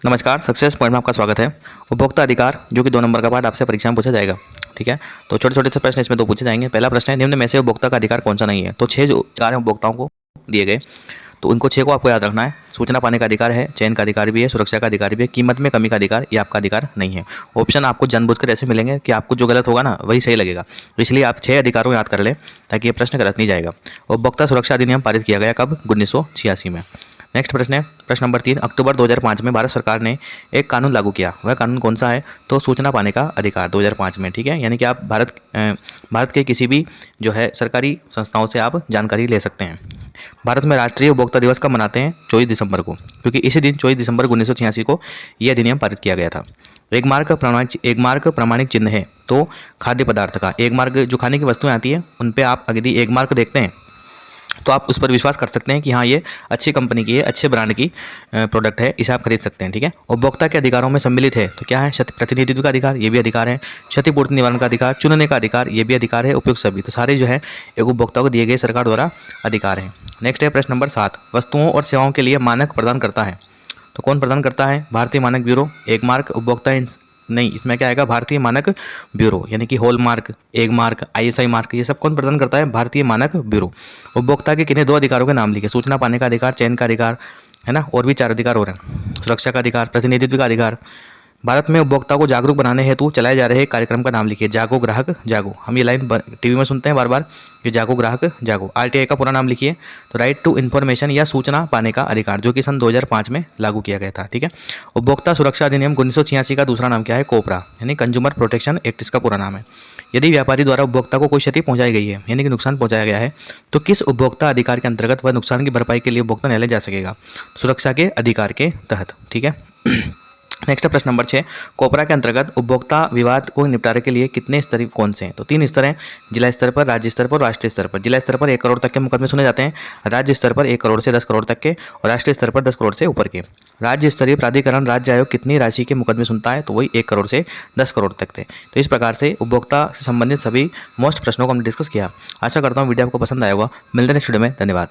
नमस्कार, success point में आपका स्वागत है। उपभोक्ता अधिकार जो कि 2 नंबर का पार्ट आपसे परीक्षा में पूछा जाएगा। ठीक है, तो छोटे-छोटे से प्रश्न इसमें 2 पूछे जाएंगे। पहला प्रश्न है, निम्न में से उपभोक्ता का अधिकार कौन सा नहीं है? तो 6 जो अधिकार हैं उपभोक्ताओं को दिए गए, तो उनको 6 को आपको याद रखना है। सूचना पाने का अधिकार है, चयन का अधिकार भी है, सुरक्षा का अधिकार भी है, कीमत में कमी का अधिकार ये आपका अधिकार नहीं है। ऑप्शन आपको जानबूझकर ऐसे मिलेंगे कि आपको जो गलत होगा ना वही सही लगेगा, तो इसलिए आप 6 अधिकारों याद कर लें ताकि ये प्रश्न गलत नहीं जाएगा। उपभोक्ता सुरक्षा अधिनियम पारित किया गया कब? 1986 में। नेक्स्ट प्रश्न है, प्रश्न नंबर 3, अक्टूबर 2005 में भारत सरकार ने एक कानून लागू किया। वह कानून कौन सा है? तो सूचना पाने का अधिकार 2005 में। ठीक है, यानी कि आप भारत के किसी भी जो है सरकारी संस्थाओं से आप जानकारी ले सकते हैं। भारत में राष्ट्रीय उपभोक्ता दिवस कब मनाते हैं? 24 दिसंबर को, क्योंकि इसी दिन 24 दिसंबर 1986 को यह अधिनियम पारित किया गया था। एक मार्क प्रमाणिक चिन्ह है, तो खाद्य पदार्थ का एक मार्क जो खाने की वस्तुएं आती है उन पे आप यदि एक मार्क देखते हैं तो आप उस पर विश्वास कर सकते हैं कि हाँ ये अच्छी कंपनी की है, अच्छे ब्रांड की प्रोडक्ट है, इसे आप खरीद सकते हैं। ठीक है, उपभोक्ता के अधिकारों में सम्मिलित है तो क्या है? प्रतिनिधित्व का अधिकार, ये भी अधिकार है। क्षतिपूर्ति निवारण का अधिकार, चुनने का अधिकार, ये भी अधिकार है। उपयुक्त सभी, तो सारे जो है एक उपभोक्ता को दिए गए सरकार द्वारा अधिकार हैं। नेक्स्ट है प्रश्न नंबर 7, वस्तुओं और सेवाओं के लिए मानक प्रदान करता है। तो कौन प्रदान करता है? भारतीय मानक ब्यूरो। एक मार्क उपभोक्ता नहीं, इसमें क्या आएगा? भारतीय मानक ब्यूरो, यानी कि hall mark, egg mark, ISI mark, ये सब कौन प्रदान करता है? भारतीय मानक ब्यूरो। उपभोक्ता के किन्हीं 2 अधिकारों के नाम लिखे? सूचना पाने का अधिकार, चयन का अधिकार, है ना, और भी 4 अधिकार हो रहे हैं। सुरक्षा का अधिकार, प्रतिनिधित्व का अधिकार। भारत में उपभोक्ता को जागरूक बनाने हेतु चलाए जा रहे कार्यक्रम का नाम लिखिए। जागो ग्राहक जागो, हम ये लाइन टीवी में सुनते हैं बार बार कि जागो ग्राहक जागो। आरटीआई का पूरा नाम लिखिए, तो राइट टू इन्फॉर्मेशन या सूचना पाने का अधिकार, जो कि सन 2005 में लागू किया गया था। ठीक है, उपभोक्ता सुरक्षा अधिनियम 1986 का दूसरा नाम क्या है? कोपरा, यानी कंज्यूमर प्रोटेक्शन एक्ट इसका पूरा नाम है। यदि व्यापारी द्वारा उपभोक्ता को कोई क्षति पहुंचाई गई है, यानी कि नुकसान पहुंचाया गया है, तो किस उपभोक्ता अधिकार के अंतर्गत वह नुकसान की भरपाई के लिए उपभोक्ता न्यायालय जा सकेगा? सुरक्षा के अधिकार के तहत। ठीक है, नेक्स्ट प्रश्न नंबर 6, कोपरा के अंतर्गत उपभोक्ता विवाद को निपटारे के लिए कितने स्तर कौन से हैं? तो 3 स्तर हैं, जिला स्तर पर, राज्य स्तर पर, राष्ट्रीय स्तर पर। जिला स्तर पर 1 करोड़ तक के मुकदमे सुने जाते हैं, राज्य स्तर पर 1 करोड़ से 10 करोड़ तक के, और राष्ट्रीय स्तर पर 10 करोड़ से ऊपर के। राज्य स्तरीय प्राधिकरण राज्य आयोग कितनी राशि के मुकदमे सुनता है? तो वही 1 करोड़ से 10 करोड़ तक थे। तो इस प्रकार से उपभोक्ता से संबंधित सभी मोस्ट प्रश्नों को हमने डिस्कस किया। आशा करता हूँ वीडियो आपको पसंद आया होगा। मिलते हैं नेक्स्ट वीडियो में, धन्यवाद।